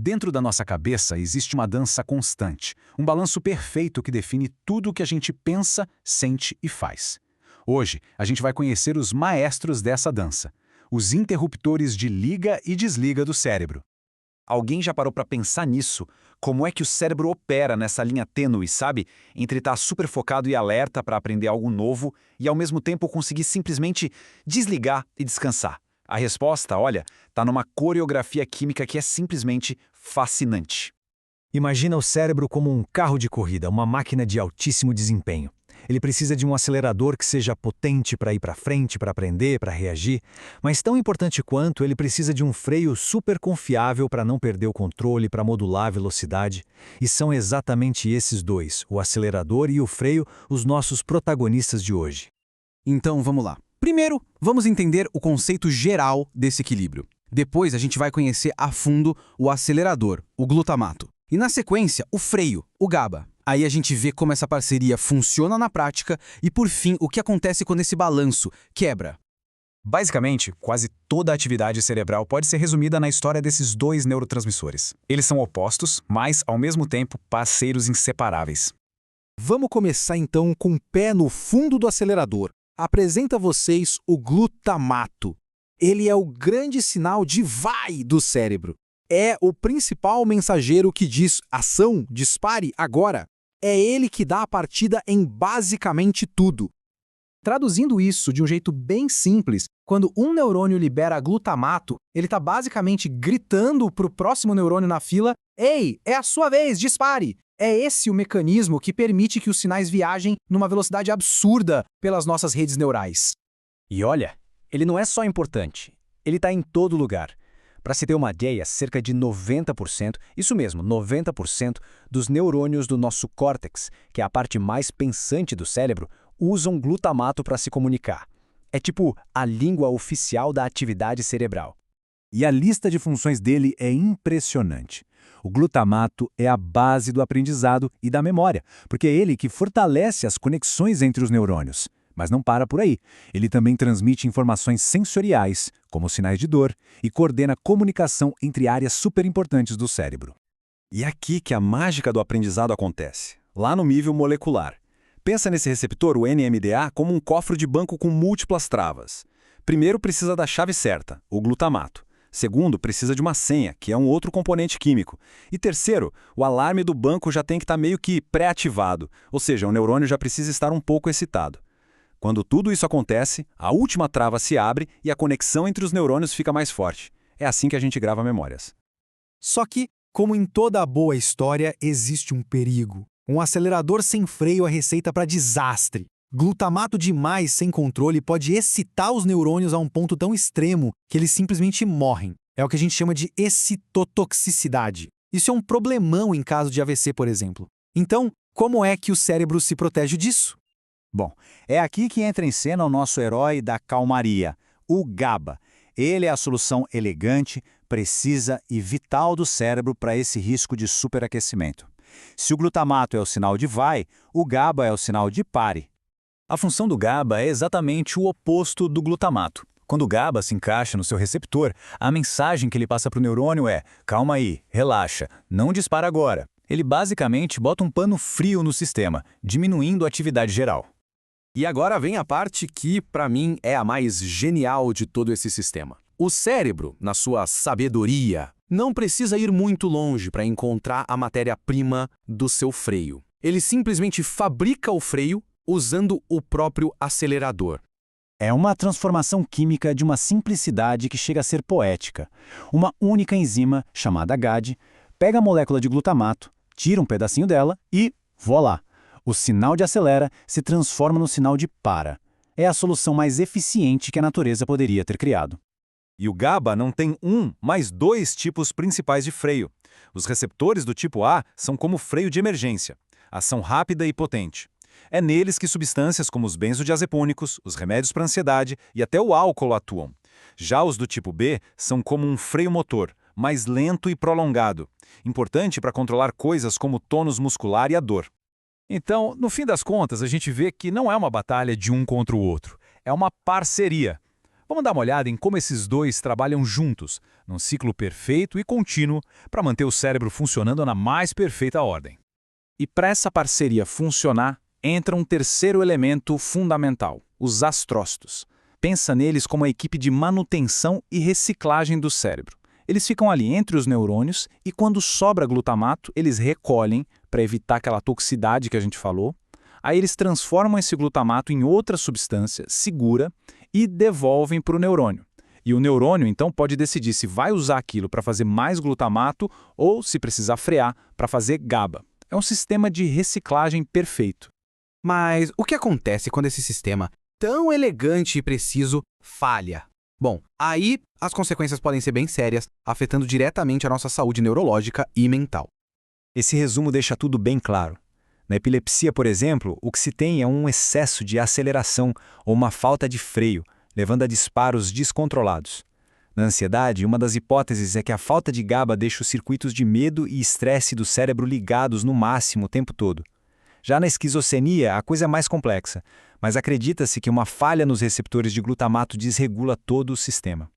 Dentro da nossa cabeça existe uma dança constante, um balanço perfeito que define tudo o que a gente pensa, sente e faz. Hoje, a gente vai conhecer os maestros dessa dança, os interruptores de liga e desliga do cérebro. Alguém já parou para pensar nisso? Como é que o cérebro opera nessa linha tênue, sabe? Entre estar super focado e alerta para aprender algo novo e ao mesmo tempo conseguir simplesmente desligar e descansar. A resposta, olha, tá numa coreografia química que é simplesmente fascinante. Imagina o cérebro como um carro de corrida, uma máquina de altíssimo desempenho. Ele precisa de um acelerador que seja potente para ir para frente, para aprender, para reagir, mas tão importante quanto, ele precisa de um freio super confiável para não perder o controle, para modular a velocidade. E são exatamente esses dois, o acelerador e o freio, os nossos protagonistas de hoje. Então vamos lá. Primeiro, vamos entender o conceito geral desse equilíbrio. Depois a gente vai conhecer a fundo o acelerador, o glutamato. E na sequência, o freio, o GABA. Aí a gente vê como essa parceria funciona na prática e, por fim, o que acontece quando esse balanço quebra. Basicamente, quase toda a atividade cerebral pode ser resumida na história desses dois neurotransmissores. Eles são opostos, mas, ao mesmo tempo, parceiros inseparáveis. Vamos começar então com o pé no fundo do acelerador. Apresento a vocês o glutamato. Ele é o grande sinal de vai do cérebro. É o principal mensageiro que diz ação, dispare agora. É ele que dá a partida em basicamente tudo. Traduzindo isso de um jeito bem simples, quando um neurônio libera glutamato, ele está basicamente gritando para o próximo neurônio na fila: "Ei, é a sua vez, dispare!" É esse o mecanismo que permite que os sinais viajem numa velocidade absurda pelas nossas redes neurais. E olha, ele não é só importante, ele está em todo lugar. Para se ter uma ideia, cerca de 90%, isso mesmo, 90% dos neurônios do nosso córtex, que é a parte mais pensante do cérebro, usam glutamato para se comunicar. É tipo a língua oficial da atividade cerebral. E a lista de funções dele é impressionante. O glutamato é a base do aprendizado e da memória, porque é ele que fortalece as conexões entre os neurônios. Mas não para por aí. Ele também transmite informações sensoriais, como sinais de dor, e coordena comunicação entre áreas super importantes do cérebro. E é aqui que a mágica do aprendizado acontece, lá no nível molecular. Pensa nesse receptor, o NMDA, como um cofre de banco com múltiplas travas. Primeiro precisa da chave certa, o glutamato. Segundo, precisa de uma senha, que é um outro componente químico. E terceiro, o alarme do banco já tem que estar meio que pré-ativado, ou seja, o neurônio já precisa estar um pouco excitado. Quando tudo isso acontece, a última trava se abre e a conexão entre os neurônios fica mais forte. É assim que a gente grava memórias. Só que, como em toda boa história, existe um perigo. Um acelerador sem freio é receita para desastre. Glutamato demais sem controle pode excitar os neurônios a um ponto tão extremo que eles simplesmente morrem. É o que a gente chama de excitotoxicidade. Isso é um problemão em caso de AVC, por exemplo. Então, como é que o cérebro se protege disso? Bom, é aqui que entra em cena o nosso herói da calmaria, o GABA. Ele é a solução elegante, precisa e vital do cérebro para esse risco de superaquecimento. Se o glutamato é o sinal de vai, o GABA é o sinal de pare. A função do GABA é exatamente o oposto do glutamato. Quando o GABA se encaixa no seu receptor, a mensagem que ele passa para o neurônio é: calma aí, relaxa, não dispara agora. Ele basicamente bota um pano frio no sistema, diminuindo a atividade geral. E agora vem a parte que, para mim, é a mais genial de todo esse sistema. O cérebro, na sua sabedoria, não precisa ir muito longe para encontrar a matéria-prima do seu freio. Ele simplesmente fabrica o freio usando o próprio acelerador. É uma transformação química de uma simplicidade que chega a ser poética. Uma única enzima, chamada GAD, pega a molécula de glutamato, tira um pedacinho dela e, voilá! O sinal de acelera se transforma no sinal de para. É a solução mais eficiente que a natureza poderia ter criado. E o GABA não tem um, mas dois tipos principais de freio. Os receptores do tipo A são como freio de emergência, ação rápida e potente. É neles que substâncias como os benzodiazepônicos, os remédios para ansiedade e até o álcool atuam. Já os do tipo B são como um freio motor, mais lento e prolongado, importante para controlar coisas como o tônus muscular e a dor. Então, no fim das contas, a gente vê que não é uma batalha de um contra o outro. É uma parceria. Vamos dar uma olhada em como esses dois trabalham juntos, num ciclo perfeito e contínuo, para manter o cérebro funcionando na mais perfeita ordem. E para essa parceria funcionar, entra um terceiro elemento fundamental, os astrócitos. Pensa neles como a equipe de manutenção e reciclagem do cérebro. Eles ficam ali entre os neurônios e quando sobra glutamato, eles recolhem para evitar aquela toxicidade que a gente falou. Aí eles transformam esse glutamato em outra substância segura e devolvem para o neurônio. E o neurônio, então, pode decidir se vai usar aquilo para fazer mais glutamato ou, se precisar frear, para fazer GABA. É um sistema de reciclagem perfeito. Mas o que acontece quando esse sistema, tão elegante e preciso, falha? Bom, aí as consequências podem ser bem sérias, afetando diretamente a nossa saúde neurológica e mental. Esse resumo deixa tudo bem claro. Na epilepsia, por exemplo, o que se tem é um excesso de aceleração ou uma falta de freio, levando a disparos descontrolados. Na ansiedade, uma das hipóteses é que a falta de GABA deixa os circuitos de medo e estresse do cérebro ligados no máximo o tempo todo. Já na esquizofrenia, a coisa é mais complexa, mas acredita-se que uma falha nos receptores de glutamato desregula todo o sistema.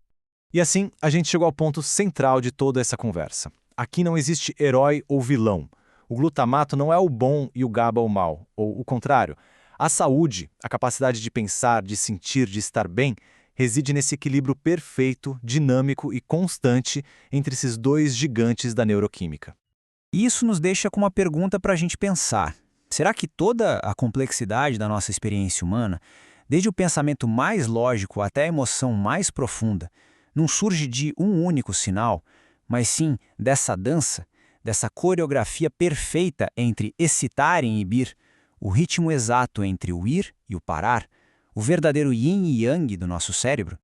E assim, a gente chegou ao ponto central de toda essa conversa. Aqui não existe herói ou vilão. O glutamato não é o bom e o GABA o mal, ou o contrário. A saúde, a capacidade de pensar, de sentir, de estar bem, reside nesse equilíbrio perfeito, dinâmico e constante entre esses dois gigantes da neuroquímica. E isso nos deixa com uma pergunta para a gente pensar. Será que toda a complexidade da nossa experiência humana, desde o pensamento mais lógico até a emoção mais profunda, não surge de um único sinal, mas sim dessa dança, dessa coreografia perfeita entre excitar e inibir, o ritmo exato entre o ir e o parar, o verdadeiro yin e yang do nosso cérebro?